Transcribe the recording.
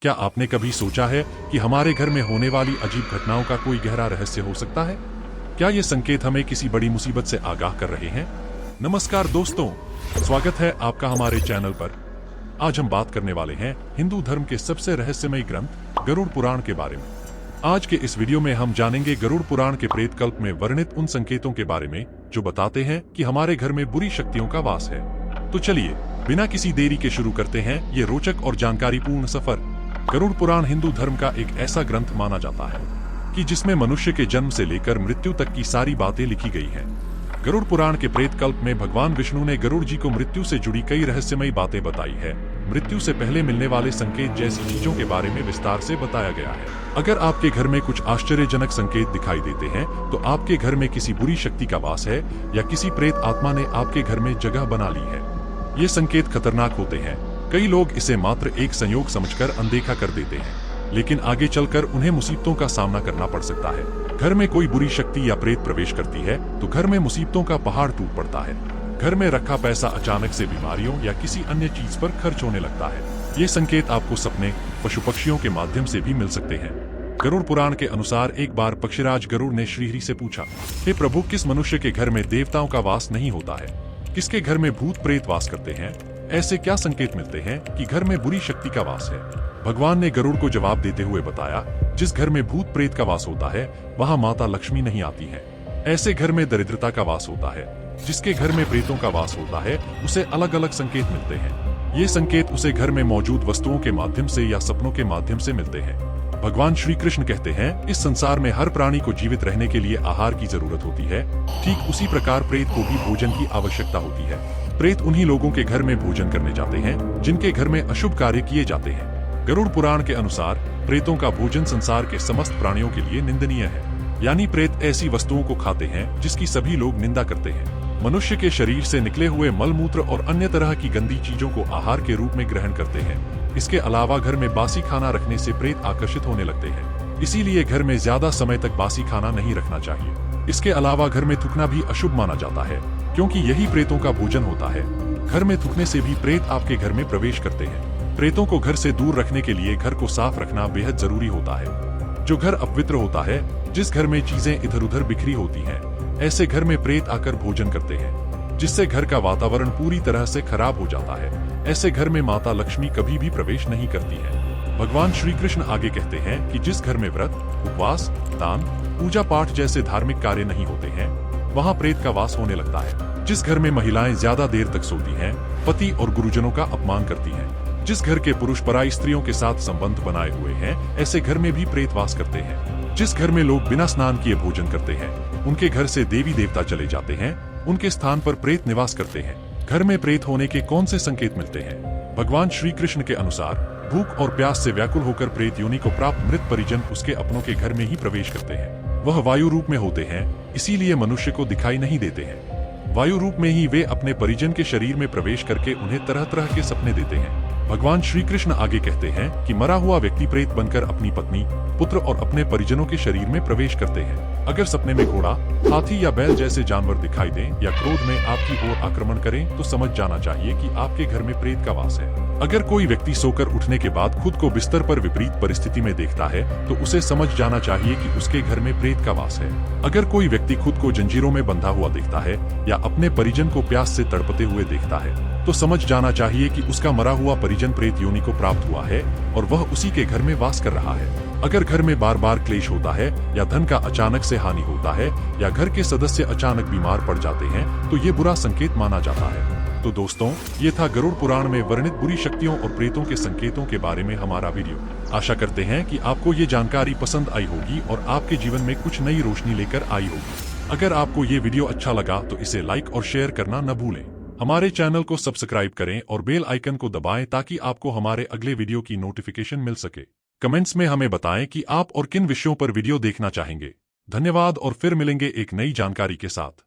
क्या आपने कभी सोचा है कि हमारे घर में होने वाली अजीब घटनाओं का कोई गहरा रहस्य हो सकता है? क्या ये संकेत हमें किसी बड़ी मुसीबत से आगाह कर रहे हैं? नमस्कार दोस्तों, स्वागत है आपका हमारे चैनल पर। आज हम बात करने वाले हैं हिंदू धर्म के सबसे रहस्यमयी ग्रंथ गरुड़ पुराण के बारे में। आज के इस वीडियो में हम जानेंगे गरुड़ पुराण के प्रेत कल्प में वर्णित उन संकेतों के बारे में जो बताते हैं कि हमारे घर में बुरी शक्तियों का वास है। तो चलिए बिना किसी देरी के शुरू करते हैं ये रोचक और जानकारीपूर्ण सफर। गरुड़ पुराण हिंदू धर्म का एक ऐसा ग्रंथ माना जाता है कि जिसमें मनुष्य के जन्म से लेकर मृत्यु तक की सारी बातें लिखी गई हैं। गरुड़ पुराण के प्रेत कल्प में भगवान विष्णु ने गरुड़ जी को मृत्यु से जुड़ी कई रहस्यमयी बातें बताई है। मृत्यु से पहले मिलने वाले संकेत जैसी चीजों के बारे में विस्तार से बताया गया है। अगर आपके घर में कुछ आश्चर्यजनक संकेत दिखाई देते हैं तो आपके घर में किसी बुरी शक्ति का वास है या किसी प्रेत आत्मा ने आपके घर में जगह बना ली है। ये संकेत खतरनाक होते हैं। कई लोग इसे मात्र एक संयोग समझकर अनदेखा कर देते हैं, लेकिन आगे चलकर उन्हें मुसीबतों का सामना करना पड़ सकता है। घर में कोई बुरी शक्ति या प्रेत प्रवेश करती है तो घर में मुसीबतों का पहाड़ टूट पड़ता है। घर में रखा पैसा अचानक से बीमारियों या किसी अन्य चीज पर खर्च होने लगता है। ये संकेत आपको सपने, पशु पक्षियों के माध्यम से भी मिल सकते हैं। गरुड़ पुराण के अनुसार एक बार पक्षीराज गरुड़ ने श्रीहरि से पूछा, हे प्रभु, किस मनुष्य के घर में देवताओं का वास नहीं होता है? किसके घर में भूत प्रेत वास करते हैं? ऐसे क्या संकेत मिलते हैं कि घर में बुरी शक्ति का वास है? भगवान ने गरुड़ को जवाब देते हुए बताया, जिस घर में भूत प्रेत का वास होता है वहाँ माता लक्ष्मी नहीं आती है। ऐसे घर में दरिद्रता का वास होता है। जिसके घर में प्रेतों का वास होता है उसे अलग अलग संकेत मिलते हैं। ये संकेत उसे घर में मौजूद वस्तुओं के माध्यम से या सपनों के माध्यम से मिलते हैं। भगवान श्री कृष्ण कहते हैं, इस संसार में हर प्राणी को जीवित रहने के लिए आहार की जरूरत होती है। ठीक उसी प्रकार प्रेत को भी भोजन की आवश्यकता होती है। प्रेत उन्हीं लोगों के घर में भोजन करने जाते हैं जिनके घर में अशुभ कार्य किए जाते हैं। गरुड़ पुराण के अनुसार प्रेतों का भोजन संसार के समस्त प्राणियों के लिए निंदनीय है। यानी प्रेत ऐसी वस्तुओं को खाते हैं जिसकी सभी लोग निंदा करते हैं। मनुष्य के शरीर से निकले हुए मल मूत्र और अन्य तरह की गंदी चीजों को आहार के रूप में ग्रहण करते हैं। इसके अलावा घर में बासी खाना रखने से प्रेत आकर्षित होने लगते हैं। इसीलिए घर में ज्यादा समय तक बासी खाना नहीं रखना चाहिए। इसके अलावा घर में थूकना भी अशुभ माना जाता है, क्योंकि यही प्रेतों का भोजन होता है। घर में थूकने से भी प्रेत आपके घर में प्रवेश करते हैं। प्रेतों को घर से दूर रखने के लिए घर को साफ रखना बेहद जरूरी होता है। जो घर अपवित्र होता है, जिस घर में चीजें इधर उधर बिखरी होती हैं, ऐसे घर में प्रेत आकर भोजन करते हैं, जिससे घर का वातावरण पूरी तरह से खराब हो जाता है। ऐसे घर में माता लक्ष्मी कभी भी प्रवेश नहीं करती है। भगवान श्री कृष्ण आगे कहते हैं कि जिस घर में व्रत, उपवास, दान, पूजा पाठ जैसे धार्मिक कार्य नहीं होते हैं वहाँ प्रेत का वास होने लगता है। जिस घर में महिलाएं ज्यादा देर तक सोती हैं, पति और गुरुजनों का अपमान करती हैं, जिस घर के पुरुष पराई स्त्रियों के साथ संबंध बनाए हुए हैं, ऐसे घर में भी प्रेत वास करते हैं। जिस घर में लोग बिना स्नान किए भोजन करते हैं, उनके घर से देवी देवता चले जाते हैं, उनके स्थान पर प्रेत निवास करते हैं। घर में प्रेत होने के कौन से संकेत मिलते हैं? भगवान श्री कृष्ण के अनुसार भूख और प्यास से व्याकुल होकर प्रेत योनि को प्राप्त मृत परिजन उसके अपनों के घर में ही प्रवेश करते हैं। वह वायु रूप में होते हैं, इसीलिए मनुष्य को दिखाई नहीं देते हैं। वायु रूप में ही वे अपने परिजन के शरीर में प्रवेश करके उन्हें तरह तरह के सपने देते हैं। भगवान श्री कृष्ण आगे कहते हैं कि मरा हुआ व्यक्ति प्रेत बनकर अपनी पत्नी, पुत्र और अपने परिजनों के शरीर में प्रवेश करते हैं। अगर सपने में घोड़ा, हाथी या बैल जैसे जानवर दिखाई दें या क्रोध में आपकी ओर आक्रमण करें तो समझ जाना चाहिए कि आपके घर में प्रेत का वास है। अगर कोई व्यक्ति सोकर उठने के बाद खुद को बिस्तर पर विपरीत परिस्थिति में देखता है तो उसे समझ जाना चाहिए कि उसके घर में प्रेत का वास है। अगर कोई व्यक्ति खुद को जंजीरों में बंधा हुआ देखता है या अपने परिजन को प्यास से तड़पते हुए देखता है तो समझ जाना चाहिए कि उसका मरा हुआ परिजन प्रेत योनि को प्राप्त हुआ है और वह उसी के घर में वास कर रहा है। अगर घर में बार बार क्लेश होता है या धन का अचानक से हानि होता है या घर के सदस्य अचानक बीमार पड़ जाते हैं तो ये बुरा संकेत माना जाता है। तो दोस्तों, ये था गरुड़ पुराण में वर्णित बुरी शक्तियों और प्रेतों के संकेतों के बारे में हमारा वीडियो। आशा करते हैं कि आपको ये जानकारी पसंद आई होगी और आपके जीवन में कुछ नई रोशनी लेकर आई होगी। अगर आपको ये वीडियो अच्छा लगा तो इसे लाइक और शेयर करना न भूलें। हमारे चैनल को सब्सक्राइब करें और बेल आइकन को दबाएं ताकि आपको हमारे अगले वीडियो की नोटिफिकेशन मिल सके। कमेंट्स में हमें बताएं कि आप और किन विषयों पर वीडियो देखना चाहेंगे। धन्यवाद और फिर मिलेंगे एक नई जानकारी के साथ।